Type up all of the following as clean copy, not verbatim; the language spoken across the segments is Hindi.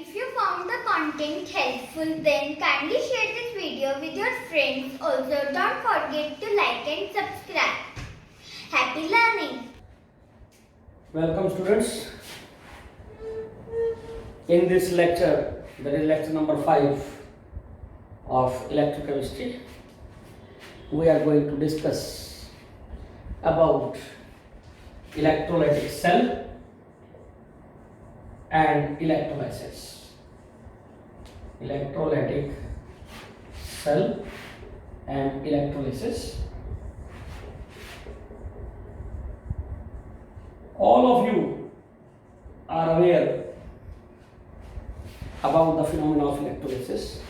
If you found the content helpful, then kindly share this video with your friends. Also, don't forget to like and subscribe. Happy learning! Welcome students. In this lecture, that is lecture number 5 of electrochemistry, we are going to discuss about electrolytic cell and electrolysis. Electrolytic cell and electrolysis. All of you are aware about the phenomena of electrolysis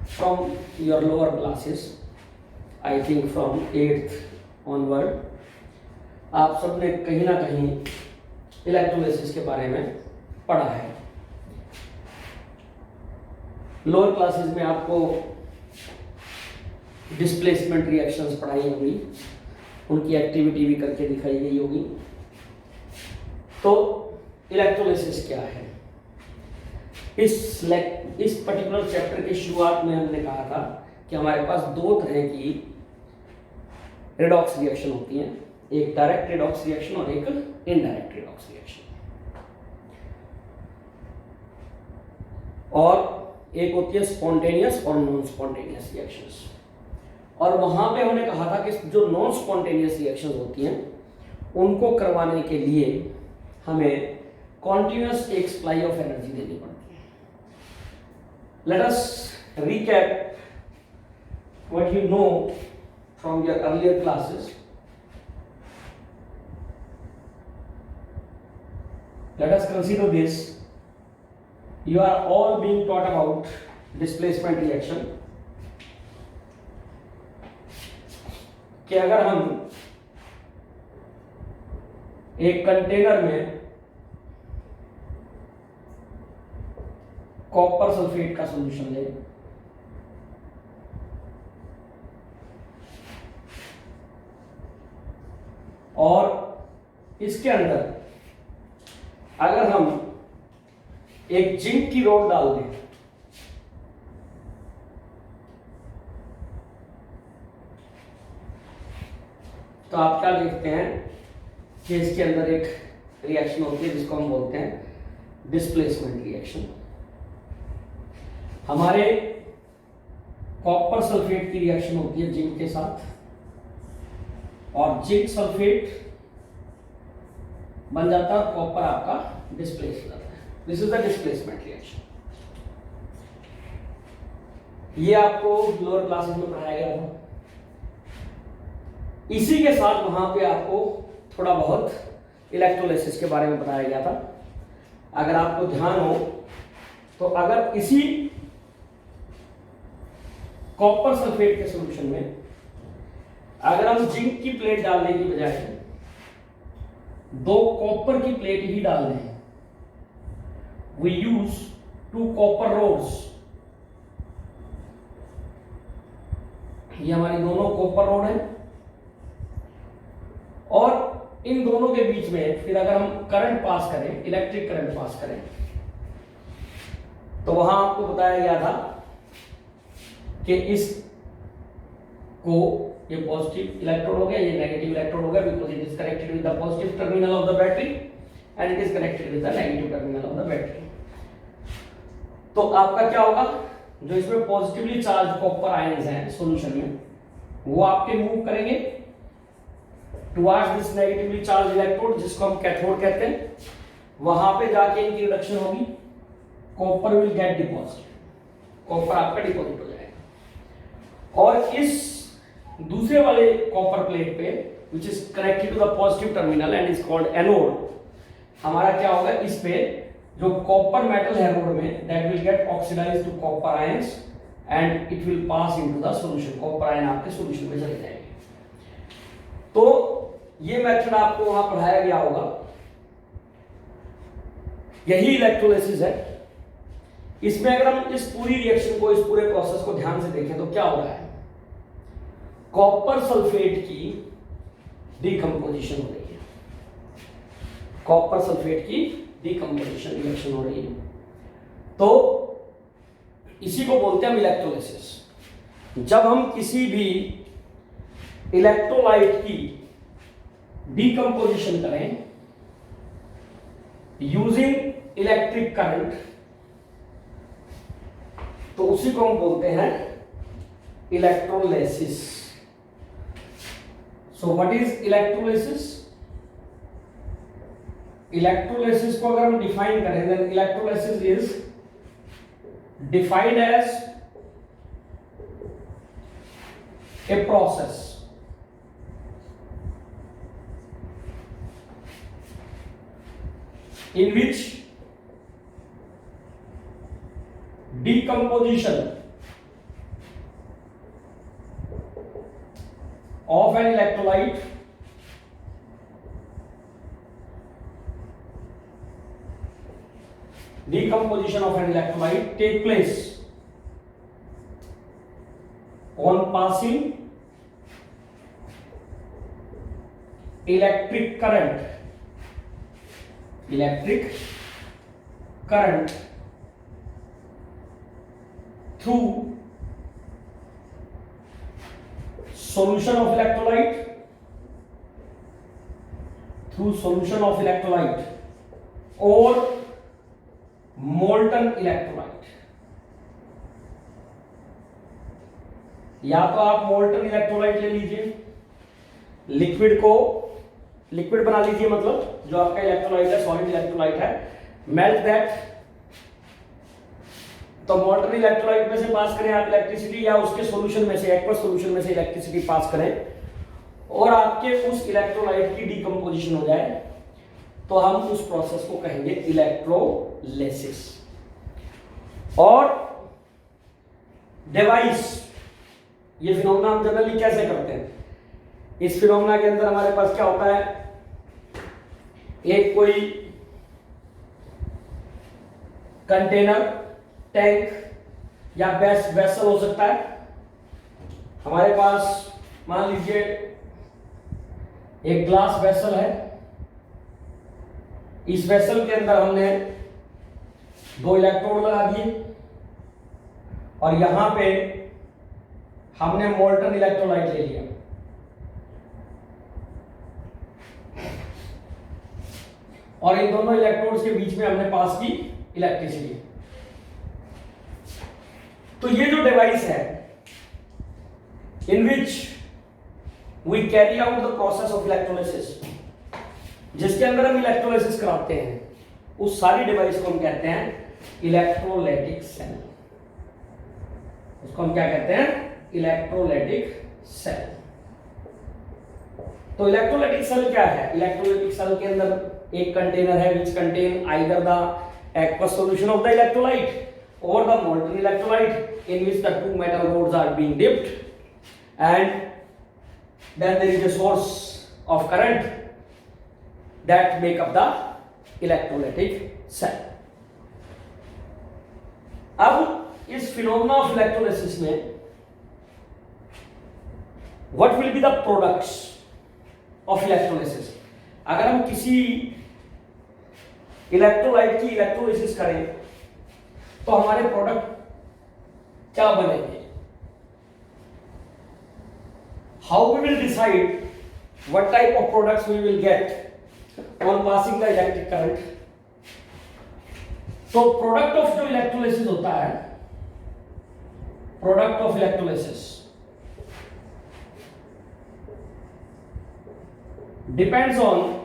from your lower classes. I think from 8th onward आप सबने कहीं ना कहीं इलेक्ट्रोलाइसिस के बारे में पढ़ा है. लोअर क्लासेस में आपको डिस्प्लेसमेंट रिएक्शंस पढ़ाई होंगी, उनकी एक्टिविटी भी करके दिखाई गई होगी. तो इलेक्ट्रोलाइसिस क्या है? इस पर्टिकुलर चैप्टर के शुरुआत में हमने कहा था कि हमारे पास दो तरह की रेडॉक्स रिएक्शन होती हैं, एक डायरेक्ट रेडॉक्स रिएक्शन और एक इनडायरेक्ट रेडॉक्स रिएक्शन, और एक होती है स्पॉन्टेनियस और नॉन स्पॉन्टेनियस रिएक्शंस. और वहां पे हमने कहा था कि जो नॉन स्पॉन्टेनियस रिएक्शंस होती हैं उनको करवाने के लिए हमें कॉन्टिन्यूअस एक सप्लाई ऑफ एनर्जी देनी पड़ती है. Let us recap what you know from your earlier classes. Let us consider this. You are all being taught about displacement reaction. कि अगर हम एक कंटेनर में कॉपर सल्फेट का सॉल्यूशन लें और इसके अंदर अगर हम एक जिंक की रॉड डाल दें तो आप क्या देखते हैं कि इसके अंदर एक रिएक्शन होती है जिसको हम बोलते हैं डिस्प्लेसमेंट रिएक्शन. हमारे कॉपर सल्फेट की रिएक्शन होती है जिंक के साथ और जिंक सल्फेट बन जाता है, कॉपर आपका डिस्प्लेस हो जाता है. This is the displacement reaction. ये आपको लोअर क्लासेस में पढ़ाया गया था. इसी के साथ वहां पे आपको थोड़ा बहुत इलेक्ट्रोलाइसिस के बारे में बताया गया था. अगर आपको ध्यान हो तो अगर इसी कॉपर सल्फेट के सॉल्यूशन में अगर हम जिंक की प्लेट डालने की बजाय दो कॉपर की प्लेट ही डाल दें, वी यूज 2 कॉपर रोड्स. ये हमारी दोनों कॉपर रोड है और इन दोनों के बीच में फिर अगर हम करंट पास करें, इलेक्ट्रिक करंट पास करें, तो वहां आपको बताया गया था कि इस को ये पॉजिटिव इलेक्ट्रोड हो गया, ये नेगेटिव इलेक्ट्रोड हो गया, because it is connected with the positive terminal of the battery and it is connected with the negative terminal of the battery. तो आपका क्या होगा, जो इसमें पॉजिटिवली चार्ज कॉपर आयंस हैं सॉल्यूशन में, वो आपके मूव करेंगे towards this negatively charge electrode जिसको हम कैथोड कहते हैं. वहां पे जाके इनकी रिडक्शन होगी, copper will gate deposit, copper आपका डिपॉजिट हो जाएगा. और इस दूसरे वाले कॉपर प्लेट पे which is connected to the positive terminal and is called anode, हमारा क्या होगा, इस पे जो कॉपर मेटल है रोड में that will get oxidized to copper ions and it will pass into the solution. Copper ion आपके सॉल्यूशन में चले जाएंगे. तो ये मेथड आपको वहां पढ़ाया गया होगा. यही इलेक्ट्रोलाइसिस है. इसमें अगर हम इस पूरी रिएक्शन को, इस पूरे प्रोसेस को ध्यान से देखें तो क्या हो रहा है, कॉपर सल्फेट की डिकम्पोजिशन हो रही है. कॉपर सल्फेट की डिकम्पोजिशन, रिएक्शन हो रही है। तो इसी को बोलते हैं हम इलेक्ट्रोलिसिस। जब हम किसी भी इलेक्ट्रोलाइट की डिकम्पोजिशन करें यूजिंग इलेक्ट्रिक करंट, तो उसी को हम बोलते हैं electrolysis. So what is electrolysis? Electrolysis को अगर हम डिफाइन करें, then electrolysis is defined as a process in which decomposition of an electrolyte take place on passing electric current through solution of electrolyte or molten electrolyte। या तो आप molten electrolyte ले लीजिए, लिक्विड बना लीजिए, मतलब जो आपका इलेक्ट्रोलाइट है, सॉलिड इलेक्ट्रोलाइट है, मेल्ट दैट। तो मोल्टन इलेक्ट्रोलाइट में से पास करें आप इलेक्ट्रिसिटी, या उसके सॉल्यूशन में से, एक्वस सॉल्यूशन में से इलेक्ट्रिसिटी पास करें, और आपके उस इलेक्ट्रोलाइट की डिकम्पोजिशन हो जाए, तो हम उस प्रोसेस को कहेंगे इलेक्ट्रोलिसिस। और डिवाइस, ये फिनोमेना हम जनरली कैसे करते हैं? इस फिनोमेना के अंदर हमारे पास क्या होता है, एक कोई कंटेनर, टैंक या वेसल हो सकता है। हमारे पास मान लीजिए एक ग्लास वेसल है, इस वेसल के अंदर हमने 2 इलेक्ट्रोड लगा दिए, और यहां पे हमने मोल्टन इलेक्ट्रोलाइट ले लिया। और इन दोनों इलेक्ट्रोड्स के बीच में हमने पास की इलेक्ट्रिसिटी। तो ये जो डिवाइस है, in which we carry out the process of electrolysis, जिसके अंदर हम इलेक्ट्रोलिसिस कराते हैं, उस सारी डिवाइस को हम कहते हैं इलेक्ट्रोलाइटिक सेल। उसको हम क्या कहते हैं? Electrolytic cell. तो इलेक्ट्रोलाइटिक सेल क्या है? इलेक्ट्रोलाइटिक सेल के अंदर एक कंटेनर है which contain either the aqueous solution of the electrolyte or the molten electrolyte, in which the 2 metal rods are being dipped, and then there is a source of current that make up the electrolytic cell। अब इस phenomena of electrolysis में what will be the products of electrolysis? अगर हम किसी इलेक्ट्रोलाइट की इलेक्ट्रोलिसिस करें तो हमारे प्रोडक्ट क्या बनेंगे? How we will decide what type of products we will get on passing the electric current? तो प्रोडक्ट ऑफ जो इलेक्ट्रोलिसिस होता है, product of electrolysis depends on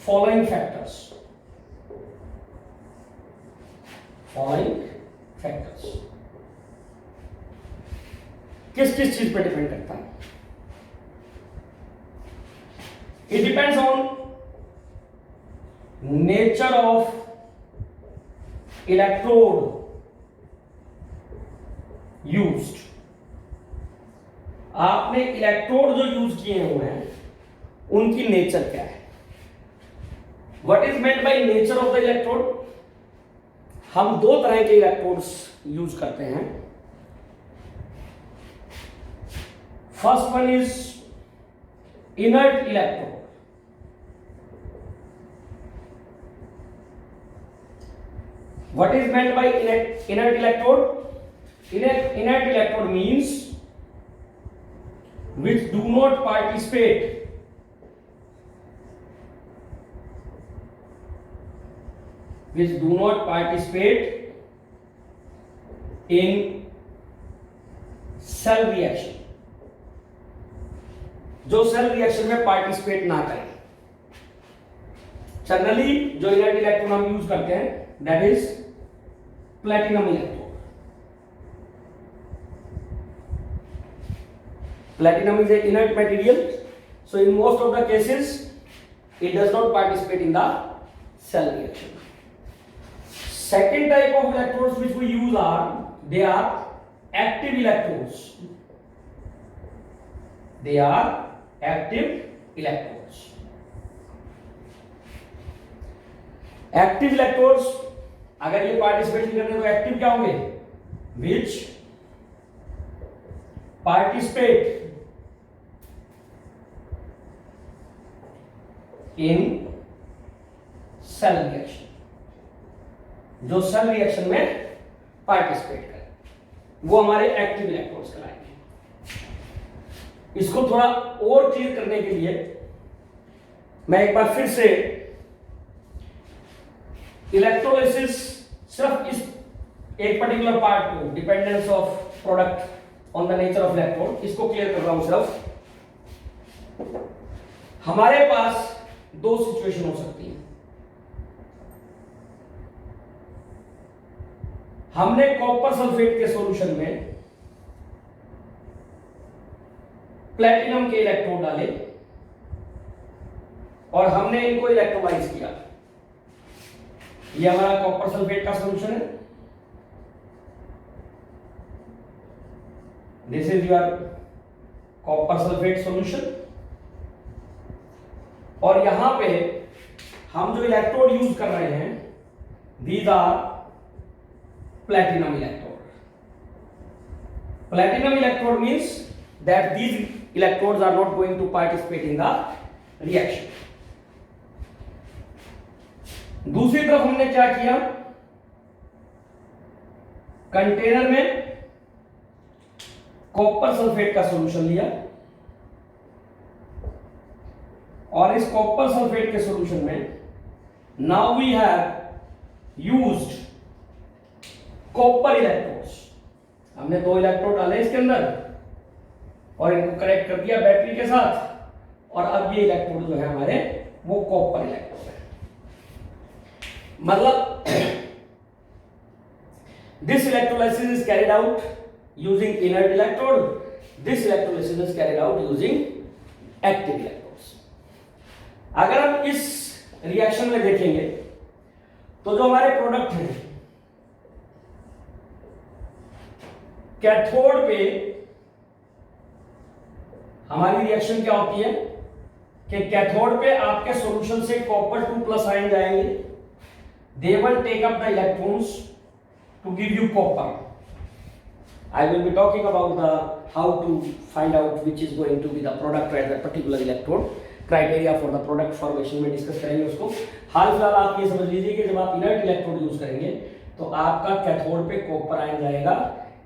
following factors। किस किस चीज पे डिपेंड करता है? It depends on nature of electrode used. आपने इलेक्ट्रोड जो यूज किए हुए हैं उनकी नेचर क्या है? What is meant by nature of the electrode? हम 2 तरह के इलेक्ट्रोड्स यूज करते हैं। First one is inert electrode. What is meant by inert electrode? Inert electrode means which do not participate in cell reaction, जो सेल रिएक्शन में पार्टिसिपेट ना करें. जनरली जो इनर्ट इलेक्ट्रॉन हम यूज करते हैं that is platinum electrode. Platinum is an inert material, so in most of the cases it does not participate in the cell reaction. Second type of electrodes which we use they are active electrodes. They are active electrodes. Active electrodes अगर ये पार्टिसिपेट नहीं करते तो एक्टिव क्या होंगे? Which participate in cell reaction, जो सेल रिएक्शन में पार्टिसिपेट करें वो हमारे एक्टिव इलेक्ट्रोड्स कहलाएंगे. इसको थोड़ा और क्लियर करने के लिए मैं एक बार फिर से इलेक्ट्रोलिसिस सिर्फ इस एक पर्टिकुलर पार्ट को, dependence of product on the nature of electrode, इसको क्लियर कर रहा हूं. सिर्फ हमारे पास दो सिचुएशन हो सकती है. हमने कॉपर सल्फेट के सॉल्यूशन में प्लेटिनम के इलेक्ट्रोड डाले और हमने इनको इलेक्ट्रोलाइज किया. ये हमारा कॉपर सल्फेट का सॉल्यूशन है. This is your copper sulphate solution. और यहां पे हम जो इलेक्ट्रोड यूज कर रहे हैं these are platinum electrode. Platinum electrode means that these electrodes are not going to participate in the reaction. दूसरी तरफ हमने क्या किया, कंटेनर में कॉपर सल्फेट का सॉल्यूशन लिया और इस कॉपर सल्फेट के सॉल्यूशन में now we have used copper electrodes. हमने दो इलेक्ट्रोड डाले इसके अंदर और इनको कनेक्ट कर दिया बैटरी के साथ और अब ये इलेक्ट्रोड जो है हमारे वो कॉपर इलेक्ट्रोड है. मतलब this electrolysis is carried out using inert electrode, this electrolysis is carried out using active electrodes. अगर हम इस रिएक्शन में देखेंगे तो जो हमारे प्रोडक्ट हैं कैथोड पे हमारी रिएक्शन क्या होती है कि कैथोड पे आपके सॉल्यूशन से कॉपर 2+ आयन जाएंगे. They will take up the electrons to give you copper. I will be talking about the how to find out which is going to be the product at that particular electrode. Criteria for the product formation में डिस्कस करेंगे उसको. हाल फिलहाल आप ये समझ लीजिए कि जब आप इनर्ट इलेक्ट्रोड यूज करेंगे तो आपका कैथोड पे कॉपर आयन जाएगा,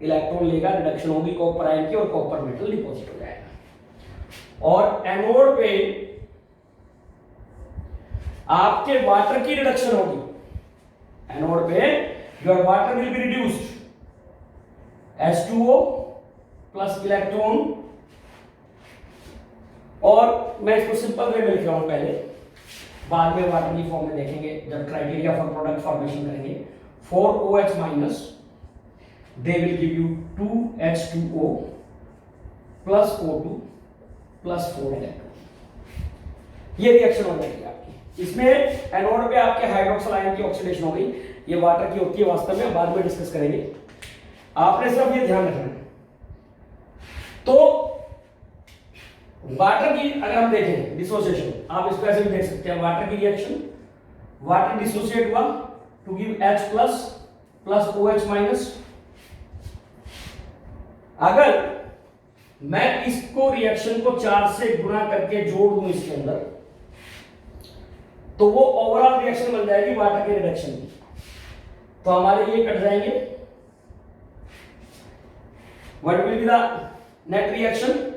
इलेक्ट्रॉन लेगा, रिडक्शन होगी कॉपर आयन की और कॉपर मेटल डिपॉजिट हो जाएगा. और एनोड पे आपके वाटर की रिडक्शन होगी. एनोड पे your water will be reduced, H2O plus electron. और मैं इसको सिंपल वे में लिख रहा हूं पहले, बाद में वाटर की फॉर्म में देखेंगे जब क्राइटेरिया फॉर प्रोडक्ट फॉर्मेशन करेंगे. 4OH minus they will give you 2H2O plus O2 plus 4 electron. ये रिएक्शन हो जाएगी आपकी. इसमें एनोड पे आपके हाइड्रोक्सिल आयन की ऑक्सीडेशन हो गई. ये वाटर की होती है वास्तव में, बाद में डिस्कस करेंगे. आपने सिर्फ ये ध्यान रखना है. तो वाटर की अगर हम देखें डिसोसिएशन, आप इसको ऐसे भी देख सकते हैं. वाटर की रिएक्शन, वाटर डिसोसिएट हुआ to give H plus plus OH minus. अगर मैं इसको रिएक्शन को 4 से गुना करके जोड़ दूं इसके अंदर, तो वो ओवरऑल रिएक्शन बन जाएगी वाटर के रिडक्शन की। तो हमारे ये कट जाएंगे। What will be the net reaction?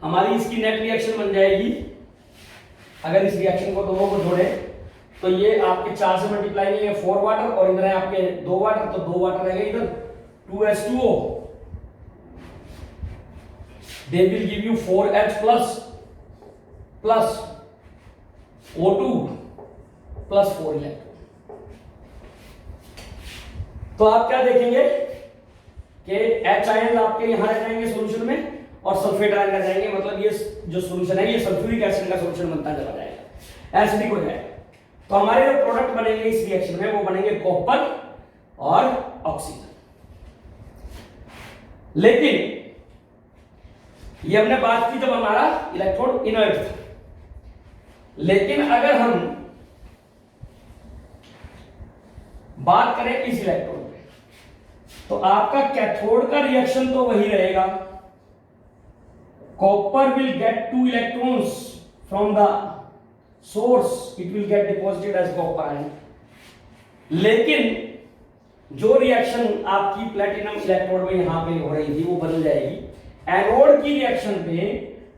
हमारी इसकी नेट रिएक्शन बन जाएगी, अगर इस रिएक्शन को दोनों को जोड़े तो ये आपके 4 से मल्टीप्लाई नहीं है 4 वाटर, और इधर है आपके 2 वाटर, तो 2 वाटर रहेगा इधर 2H2O, they will give you 4H plus O2 plus 4 electron. तो आप क्या देखेंगे कि H आयन आपके यहां रह जाएंगे सॉल्यूशन में, और सल्फेट आयन रह जाएंगे, मतलब ये जो सॉल्यूशन है ये सल्फ्यूरिक एसिड का सॉल्यूशन बनता चला जाएगा, एसिडिक हो जाएगा। तो हमारे जो प्रोडक्ट बनेंगे इस रिएक्शन में वो बनेंगे कॉपर और ऑक्सीजन। लेकिन ये हमने बात की जब हमारा इलेक्ट्रोड इनर्ट था, लेकिन अगर हम बात करें इस इलेक्ट्रोड में, तो आपका कैथोड का रिएक्शन तो वही रहेगा। Copper will get 2 electrons from the source, it will get deposited as copper ion. लेकिन जो रिएक्शन आपकी प्लेटिनम इलेक्ट्रोड में यहां पे हो रही थी वो बदल जाएगी। एनोड की रिएक्शन पे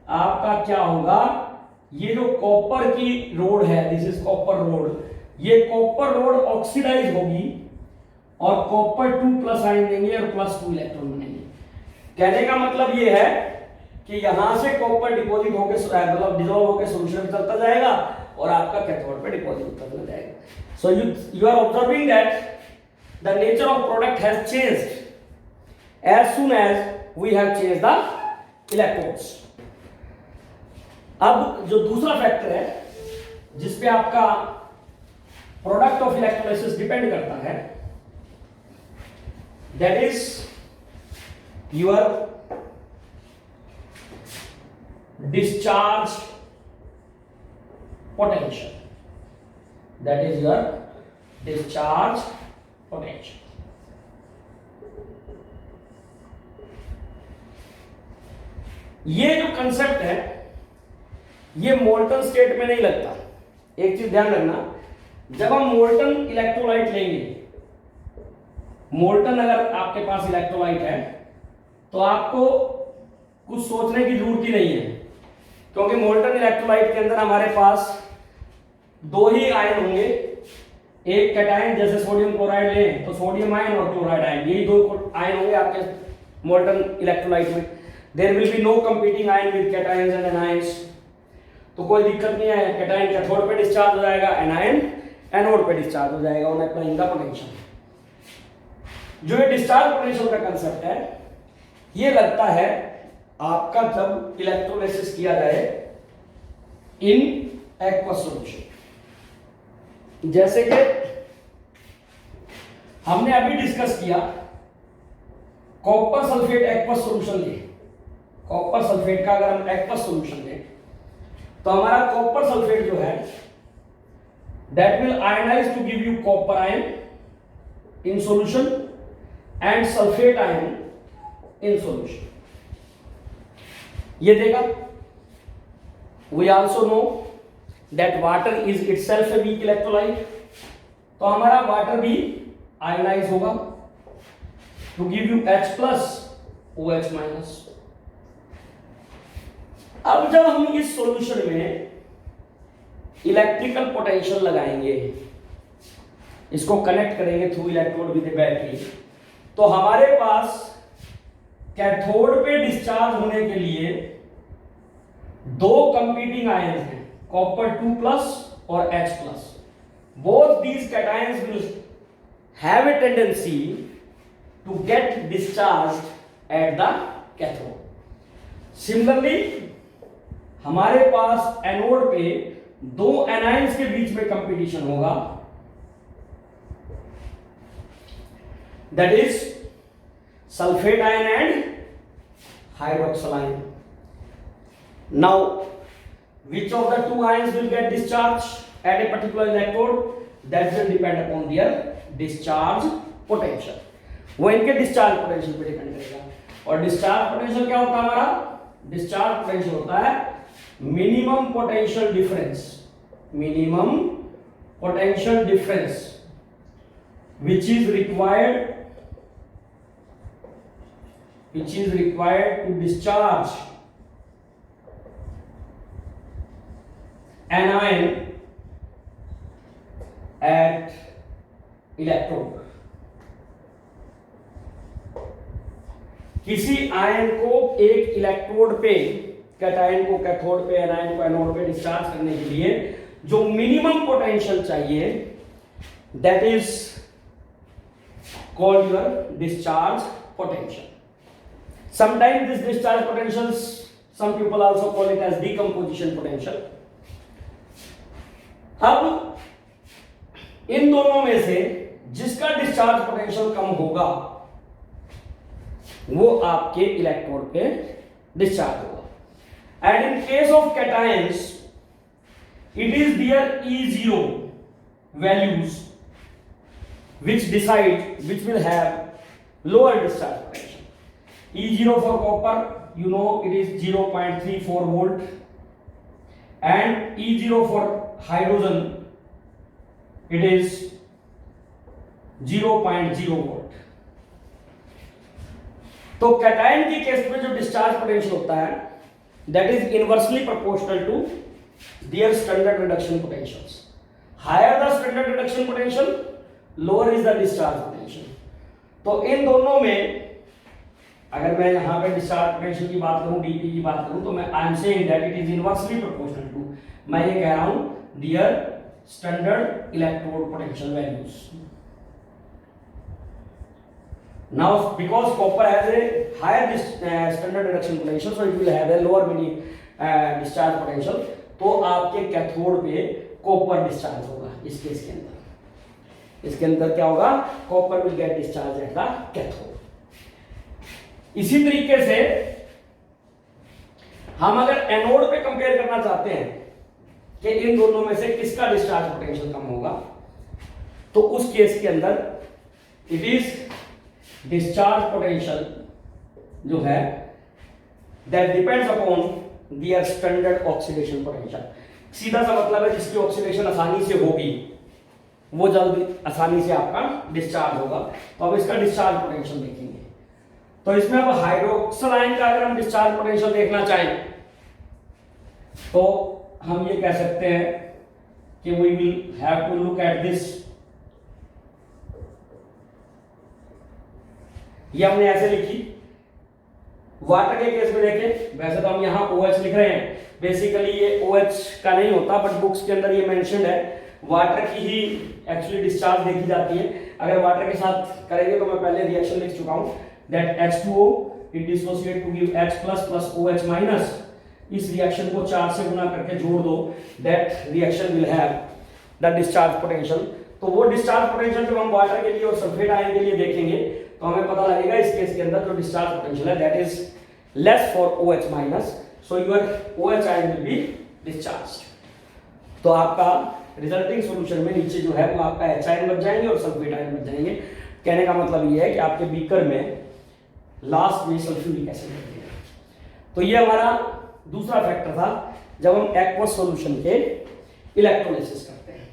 आपका क्या होगा, ये जो कॉपर की रोड है, दिस इज कॉपर रोड, ये कॉपर रोड ऑक्सीडाइज होगी और कॉपर 2+ आयन देंगे और +2 इलेक्ट्रॉन बनेंगे। कहने का मतलब ये है कि यहां से कॉपर डिपॉजिट होकर मतलब डिसॉल्व होकर सॉल्यूशन में चलता जाएगा और आपका कैथोड पे डिपॉजिट होता चला जाएगा। So you are observing that the nature of product has changed as soon as we have changed the electrodes। अब जो दूसरा फैक्टर है जिसपे आपका प्रोडक्ट ऑफ इलेक्ट्रोलाइसिस डिपेंड करता है, that is your discharge potential. That is your discharge potential. ये जो कंसेप्ट है ये मोल्टन स्टेट में नहीं लगता। एक चीज ध्यान रखना, जब हम मोल्टन इलेक्ट्रोलाइट लेंगे, मोल्टन अगर आपके पास इलेक्ट्रोलाइट है तो आपको कुछ सोचने की जरूरत ही नहीं है, क्योंकि मोल्टन इलेक्ट्रोलाइट के अंदर हमारे पास 2 ही आयन होंगे। एक कैटायन, जैसे सोडियम क्लोराइड लें तो सोडियम आयन और क्लोराइड आयन, यही 2 आयन होंगे आपके मोल्टन इलेक्ट्रोलाइट में। There will be no competing ion with cations and anions। तो कोई दिक्कत नहीं है, कैटायन कैथोड पे डिस्चार्ज हो जाएगा, एनायन एनोड पे डिस्चार्ज हो जाएगा ऑन अप्लाइंग द पोटेंशियल। जो ये डिस्चार्ज पोटेंशियल का कंसेप्ट है ये लगता है आपका जब इलेक्ट्रोलाइसिस किया जाए इन एक्वस सॉल्यूशन। जैसे कि हमने अभी डिस्कस किया, कॉपर सल्फेट एक्वस सॉल्यूशन ले, कॉपर सल्फेट का अगर हम एक्वस सॉल्यूशन लें तो हमारा कॉपर सल्फेट जो है that will ionise to give you copper ion in solution and sulphate ion in solution. ये देगा। We also know that water is itself a weak electrolyte, तो हमारा वाटर भी आयनाइज होगा टू गिव यू H+OH-। अब जब हम इस सॉल्यूशन में इलेक्ट्रिकल पोटेंशियल लगाएंगे, इसको कनेक्ट करेंगे through electrode with A battery, तो हमारे पास कैथोड पे डिस्चार्ज होने के लिए 2 कंपीटिंग आयन हैं, कॉपर 2+ और H+। Both these cations will have a tendency to get discharged at the cathode. Similarly हमारे पास एनोड पे 2 एनायंस के बीच में कंपटीशन होगा, that is sulphate ion and hydroxyl ion. Now which of the 2 ions will get discharged at a particular electrode, that will depend upon their discharge potential। वो इनके डिस्चार्ज पोटेंशियल पे डिपेंड करेगा। और डिस्चार्ज पोटेंशियल क्या होता है हमारा? डिस्चार्ज पोटेंशियल होता है minimum potential difference, minimum potential difference which is required to discharge an ion at electrode। किसी आयन को एक इलेक्ट्रोड पे, कैटायन को कैथोड पे, एनायन को एनोड पे डिस्चार्ज करने के लिए जो मिनिमम पोटेंशियल चाहिए, that is called your discharge potential. Sometimes this discharge potential, some people also call it as decomposition potential. अब इन दोनों में से जिसका डिस्चार्ज पोटेंशियल कम होगा वो आपके इलेक्ट्रोड पे डिस्चार्ज होगा। And in case of cations it is their E0 values which will have lower discharge potential. E0 for copper, you know, it is 0.34 volt, and E0 for hydrogen it is 0.0 volt. तो कैटायन के केस में जो डिस्चार्ज पोटेंशियल होता है that is inversely proportional to their standard reduction potentials. Higher the standard reduction potential, lower is the discharge potential. तो इन दोनों में अगर मैं यहां पे डिस्चार्ज पोटेंशियल की बात करूं, डीपी की बात करूं, तो मैं I am saying that it is inversely proportional to, मैं ये कह रहा हूं their standard electrode potential values. Now because copper has a higher standard reduction potential, so it will have a lower discharge potential, तो आपके कैथोड पे कॉपर डिस्चार्ज होगा। इस केस के अंदर, इसके अंदर क्या होगा? Copper will gate discharge eight the cathode. इसी तरीके से हम अगर एनोड पे कंपेयर करना चाहते हैं कि इन दोनों में से किसका डिस्चार्ज पोटेंशियल कम होगा, तो उस केस के अंदर इट इज डिस्चार्ज पोटेंशियल जो है that depends upon their standard oxidation potential. सीधा सा मतलब है जिसकी ऑक्सीडेशन आसानी से होगी वो जल्दी आसानी से आपका डिस्चार्ज होगा। तो अब इसका डिस्चार्ज पोटेंशियल देखेंगे। तो इसमें अब हाइड्रोक्सिल आयन का अगर हम डिस्चार्ज पोटेंशियल देखना चाहें तो हम ये कह सकते हैं कि we will have to look at this. ये हमने ऐसे लिखी। वाटर के केस में देखें, वैसे तो हम यहाँ OH लिख रहे हैं, बेसिकली ये OH का नहीं होता, बट बुक्स के अंदर ये मेंशन्ड है। वाटर की ही एक्चुअली डिस्चार्ज देखी जाती है। अगर वाटर के साथ करेंगे तो मैं पहले रिएक्शन लिख चुका हूँ that H2O it dissociate to give H+ plus OH-। इस रिएक्शन को 4 से गुना करके जोड़ दो, that reaction will have the discharge potential. तो वो डिस्चार्ज पोटेंशियल जब हम वाटर के लिए और सल्फेट आयन के लिए देखेंगे तो हमें पता लगेगा इस केस के अंदर जो डिस्चार्ज पोटेंशियल है that is less for OH-, so your OH ion will be discharged. तो आपका रिजल्टिंग सॉल्यूशन में नीचे जो है वो आपका H आयन बच जाएंगे और सल्फेट आयन बच जाएंगे। कहने का मतलब ये है कि आपके बीकर में लास्ट में सल्फ्यूरिक एसिड लगेगा। तो ये हमारा दूसरा फैक्टर था जब हम एक्वस सॉल्यूशन के इलेक्ट्रोलिसिस करते हैं।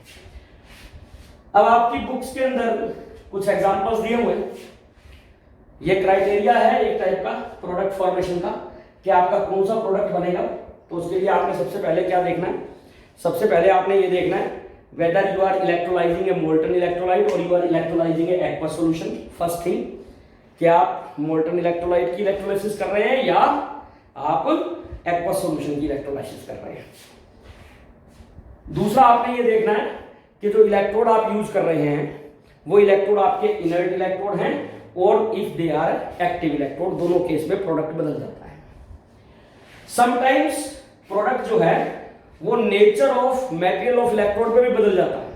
अब आपकी बुक्स के अंदर कुछ एग्जांपल्स दिए हुए हैं। ये क्राइटेरिया है एक टाइप का प्रोडक्ट फॉर्मेशन का कि आपका कौन सा प्रोडक्ट बनेगा। तो उसके लिए आपने सबसे पहले क्या देखना है? सबसे पहले आपने ये देखना है whether you are electrolysing a molten electrolyte और you are electrolysing a aqueous solution. First thing कि आप मोल्टन इलेक्ट्रोलाइट की इलेक्ट्रोलाइसिस कर रहे हैं या आप एक्वस सॉल्यूशन की इलेक्ट्रोलाइसिस कर रहे हैं। दूसरा आपने ये देखना है कि जो इलेक्ट्रोड आप यूज कर रहे हैं वो इलेक्ट्रोड आपके इनर्ट इलेक्ट्रोड हैं और if they are active electrode, दोनों केस में प्रोडक्ट बदल जाता है। समटाइम्स प्रोडक्ट जो है वो nature of material of electrode पे भी बदल जाता है।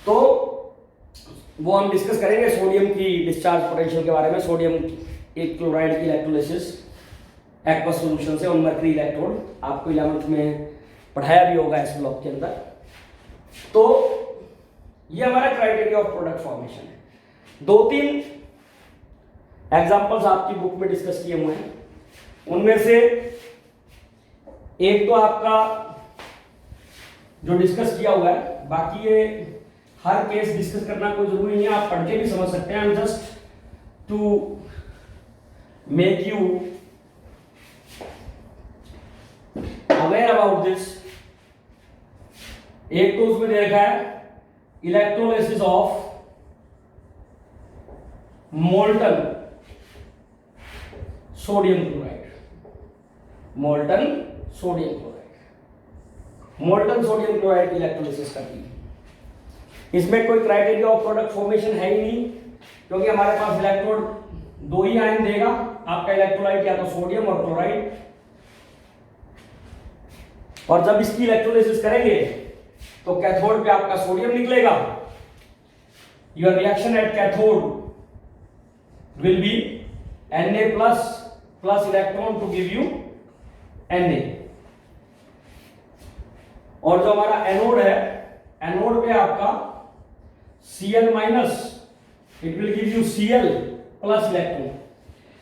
तो वो हम डिस्कस करेंगे सोडियम की डिस्चार्ज पोटेंशियल के बारे में। सोडियम एक क्लोराइड की इलेक्ट्रोलिसिस एक्वस सॉल्यूशन से और मर्करी इलेक्ट्रोड आपको 11th में पढ़ाया भी होगा इस ब्लॉक के अंदर। तो ये हमारा क्राइटेरिया ऑफ प्रोडक्ट फॉर्मेशन है। 2-3 एग्जाम्पल्स आपकी बुक में डिस्कस किए हुए हैं, उनमें से एक तो आपका जो डिस्कस किया हुआ है, बाकी ये हर केस डिस्कस करना कोई जरूरी नहीं है, आप पढ़ के भी समझ सकते हैं। Just to make you aware about this. एक तो उसमें दे रखा है electrolysis of molten sodium chloride. Molten sodium chloride, molten sodium chloride की इलेक्ट्रोलिसिस करती है। इसमें कोई क्राइटेरिया ऑफ प्रोडक्ट फॉर्मेशन है ही नहीं, क्योंकि हमारे पास इलेक्ट्रोड दो ही आयन देगा आपका इलेक्ट्रोलाइट, या तो सोडियम और क्लोराइड। और जब इसकी इलेक्ट्रोलिसिस करेंगे तो कैथोड पे आपका सोडियम निकलेगा। Your reaction at cathode will be Na plus electron to give you Na। और जो हमारा एनोड है, एनोड पे आपका Cl minus, it will give you Cl plus electron.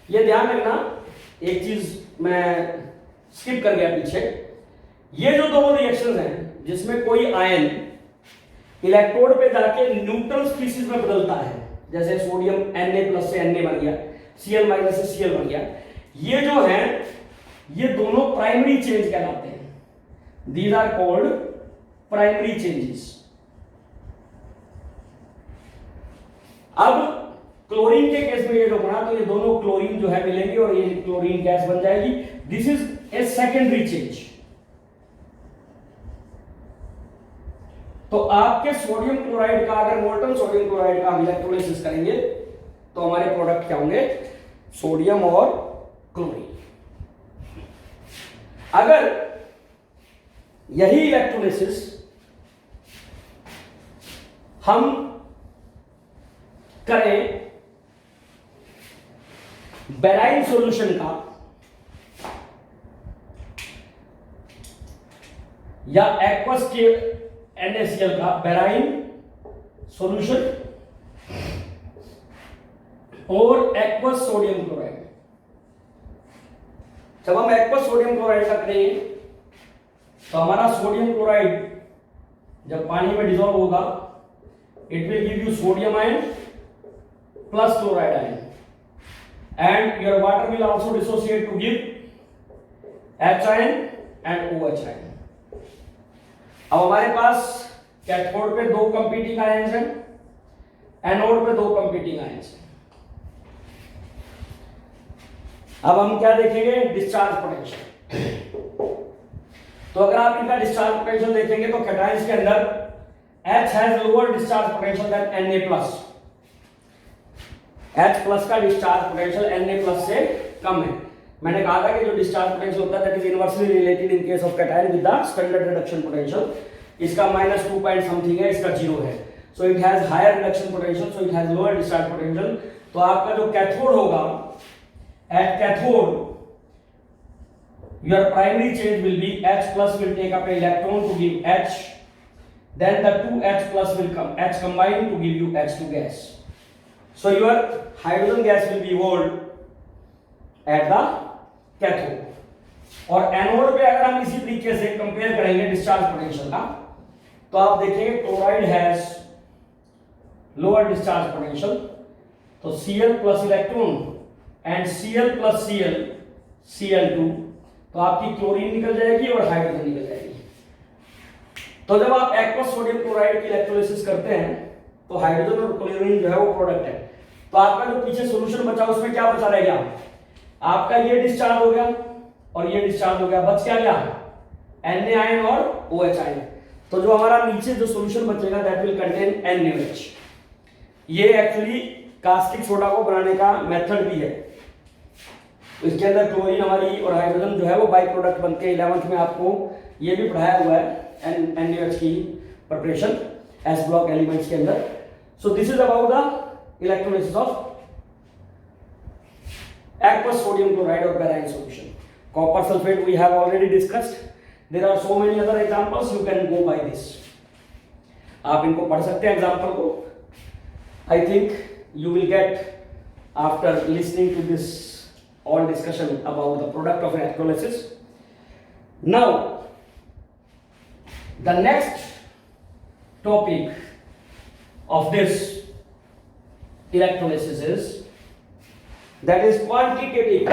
ये ध्यान रखना, एक चीज मैं स्किप कर गया पीछे। ये जो दोनों रिएक्शंस हैं जिसमें कोई आयन इलेक्ट्रोड पे जाके न्यूट्रल स्पीशीज में बदलता है, जैसे सोडियम Na प्लस से Na बन गया, Cl माइनस से Cl बन गया, ये जो है ये दोनों प्राइमरी चेंज कहलाते हैं। These are called primary changes. अब क्लोरीन के केस में ये जो बना, तो ये दोनों क्लोरीन जो है मिलेंगे और ये क्लोरीन गैस बन जाएगी। This is a secondary change. तो आपके सोडियम क्लोराइड का, अगर मोल्टन सोडियम क्लोराइड का हम इलेक्ट्रोलिसिस करेंगे तो हमारे प्रोडक्ट क्या होंगे? सोडियम और क्लोरीन। अगर यही इलेक्ट्रोलिसिस हम करें बेराइन सॉल्यूशन का या एक्वस के NaCl का, बेराइन सॉल्यूशन और एक्वस सोडियम क्लोराइड, जब हम एक्वस सोडियम क्लोराइड का करेंगे तो हमारा सोडियम क्लोराइड जब पानी में डिसॉल्व होगा, it will give you sodium ion plus chloride ion, and your water will also dissociate to give H ion and OH ion। अब हमारे पास कैथोड पे दो कंपीटिंग आयंस हैं, एनोड पे दो कंपीटिंग आयंस हैं। अब हम क्या देखेंगे? Discharge potential. तो अगर आप इनका डिस्चार्ज पोटेंशियल देखेंगे तो कैटायंस के अंदर H has lower discharge potential than Na+। H+ का डिस्चार्ज पोटेंशियल Na+ से कम है। मैंने कहा था कि जो डिस्चार्ज पोटेंशियल होता है that is inversely related in case of cation with the standard reduction potential. इसका -2 पॉइंट समथिंग है, इसका 0 है। So it has higher reduction potential, so it has lower discharge potential. तो आपका जो कैथोड होगा, at cathode your primary change will be H+ will take up an electron to give H, then the 2H+ will come, H combine to give you H2 gas. So your hydrogen gas will be evolved at the cathode। और एनोड पे अगर हम इसी तरीके से कंपेयर करेंगे डिस्चार्ज पोटेंशियल का, तो आप देखेंगे chloride has lower discharge potential, तो Cl+ electron and Cl+ Cl Cl2, तो आपकी क्लोरीन निकल जाएगी और हाइड्रोजन निकल जाएगी। तो जब आप एक्वस सोडियम क्लोराइड की इलेक्ट्रोलिसिस करते हैं तो हाइड्रोजन और क्लोरीन जो है वो प्रोडक्ट है। तो आपका जो पीछे सॉल्यूशन बचा उसमें क्या बचा रह गया? आपका ये डिस्चार्ज हो गया और ये डिस्चार्ज हो गया, बच क्या गया? Na आयन और OH आयन। तो जो हमारा नीचे जो सॉल्यूशन बचेगा दैट विल कंटेन NaOH। ये एक्चुअली कास्टिक सोडा को बनाने का मेथड भी है। इसके अंदर क्लोरीन हमारी और हाइड्रोजन जो है वो बाई प्रोडक्ट बनते हैं। 11th में आपको ये भी पढ़ाया हुआ है NaOH की प्रिपरेशन एस ब्लॉक एलिमेंट्स के अंदर। So this is about the electrolysis of aqueous sodium chloride or barium solution. Copper sulfate we have already discussed. There are so many other examples, you can go by this. आप इनको पढ़ सकते हैं एग्जाम्पल को। I think you will get after listening to this all discussion about the product of electrolysis. Now the next topic of this electrolysis is that is quantitative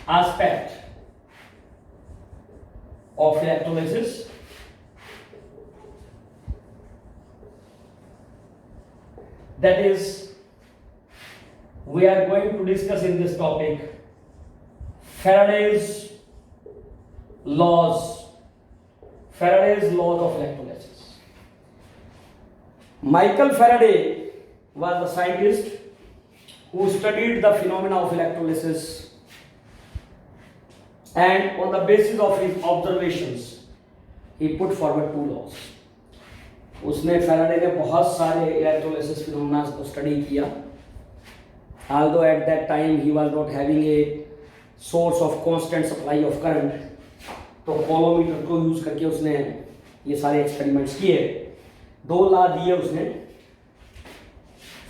aspect of electrolysis. That is, we are going to discuss in this topic Faraday's laws of electrolysis. Michael Faraday was the scientist who studied the phenomena of electrolysis, and on the basis of his observations he put forward two laws. उसने फैराडे ने बहुत सारे इलेक्ट्रोलिसिस फिनोमेना को स्टडी किया. Although at that time he was not having a source of constant supply of current, तो कोलोमीटर को यूज करके उसने ये सारे एक्सपेरिमेंट्स किए. दो लॉ दिए उसने.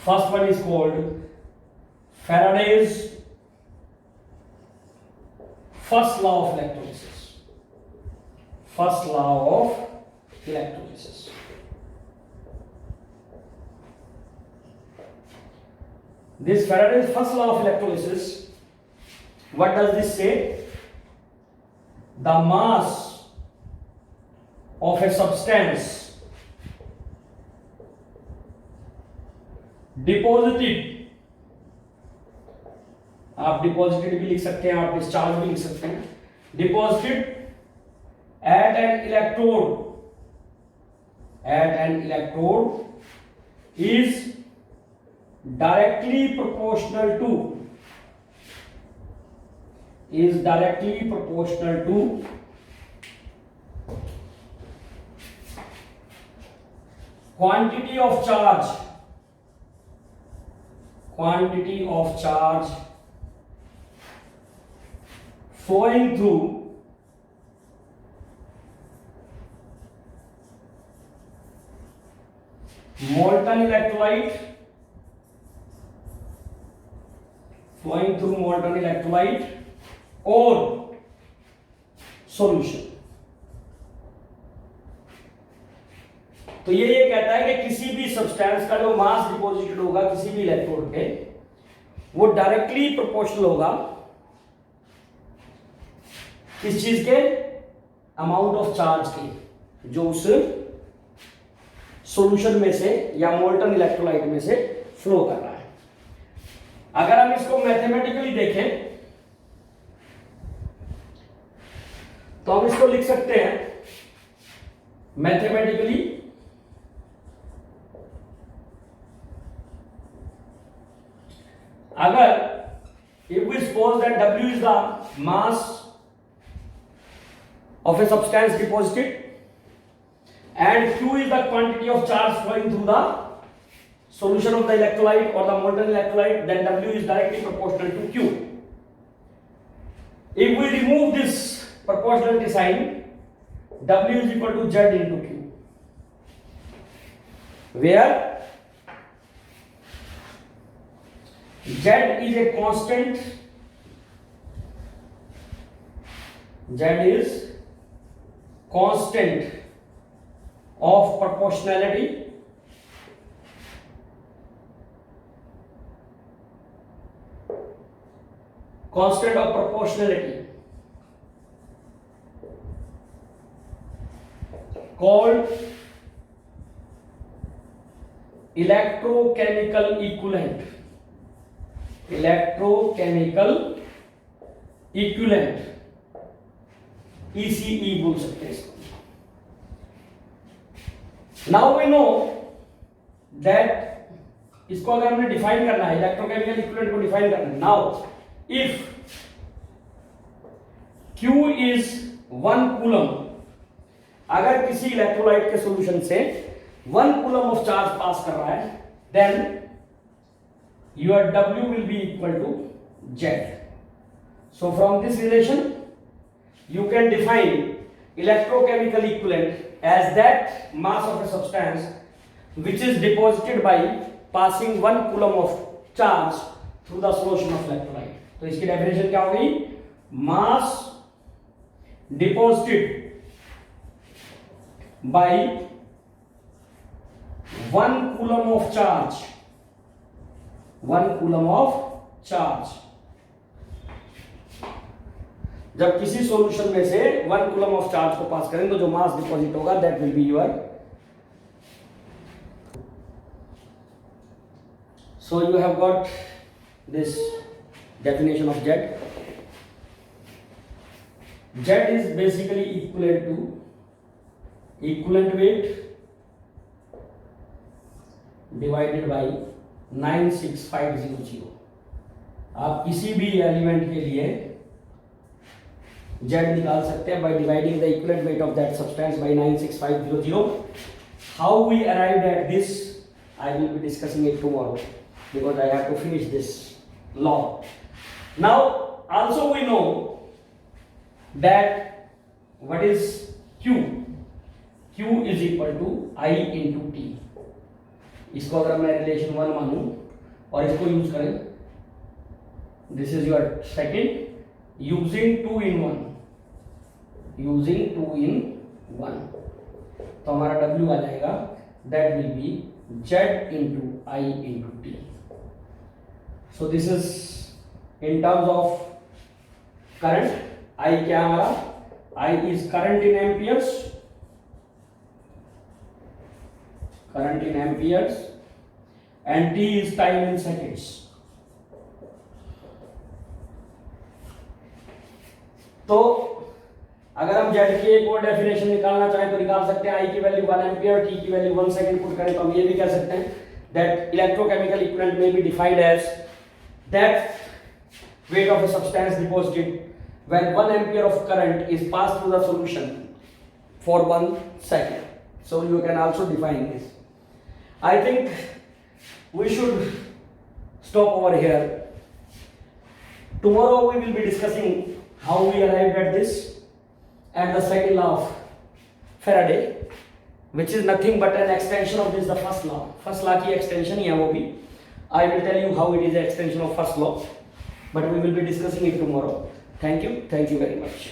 First one is called Faraday's first law of electrolysis. First law of electrolysis. This Faraday's first law of electrolysis, what does this say? The mass of a substance deposited, आप deposited भी लिख सकते हैं, आप discharge भी लिख सकते हैं. Deposited at an electrode is directly proportional to quantity of charge flowing through molten electrolyte or solution. तो ये कहता है कि किसी भी सब्सटेंस का जो मास डिपॉजिटेड होगा किसी भी इलेक्ट्रोड पे, वो डायरेक्टली प्रोपोर्शनल होगा किस चीज के? अमाउंट ऑफ चार्ज के, जो उस सॉल्यूशन में से या मोल्टन इलेक्ट्रोलाइट में से फ्लो कर रहा है. अगर हम इसको मैथमेटिकली देखें तो हम इसको लिख सकते हैं मैथमेटिकली. अगर if we suppose that W is the mass of a substance deposited and Q is the quantity of charge flowing through the solution of the electrolyte or the molten electrolyte, then W is directly proportional to Q. If we remove this proportionality sign, W is equal to Z into Q, where Z is a constant. Z is constant of proportionality. Constant of proportionality called electrochemical equivalent. ECE बोल सकते हैं इसको. Now we know that इसको अगर हमने डिफाइन करना है, इलेक्ट्रोकेमिकल इक्विवेलेंट को डिफाइन करना है. Now if Q is 1 coulomb, अगर किसी इलेक्ट्रोलाइट के सॉल्यूशन से 1 कूलम ऑफ चार्ज पास कर रहा है, then your W will be equal to Z. So from this relation you can define electrochemical equivalent as that mass of a substance which is deposited by passing 1 coulomb of charge through the solution of electrolyte. तो इसकी डेफिनेशन क्या होगी? मास deposited by 1 coulomb of charge, 1 coulomb of charge. जब किसी सॉल्यूशन में से 1 कूलम ऑफ चार्ज को पास करें तो जो मास डिपॉजिट होगा that will be your, so you have got this definition of Z. Z is basically equivalent to equivalent weight divided by 96500. आप किसी भी एलिमेंट के लिए Z निकाल सकते हैं by dividing the equivalent weight of that substance by 96500. How we arrived at this, I will be discussing it tomorrow because I have to finish this law. Now also we know that what is Q? Q is equal to I into T. इसको अगर मैं रिलेशन 1 मानूं और इसको यूज करें, this is your second, using 2 in 1, using 2 in 1, तो हमारा W आ जाएगा, that will be Z into I into T. So this is in terms of current. I क्या हमारा? I is current in amperes, current in amperes, and T is time in seconds. तो अगर हम Z की एक और डेफिनेशन निकालना चाहें तो निकाल सकते हैं. I की वैल्यू 1 एम्पियर, T की वैल्यू 1 सेकंड पुट करें तो हम ये भी कह सकते हैं that electrochemical equivalent may be defined as that weight of a substance deposited when 1 ampere of current is passed through the solution for 1 second. So you can also define this. I think we should stop over here. Tomorrow we will be discussing how we arrived at this and the second law of Faraday, which is nothing but an extension of this, the first law. First law की extension ही है वो भी. I will tell you how it is an extension of first law, but we will be discussing it tomorrow. Thank you very much.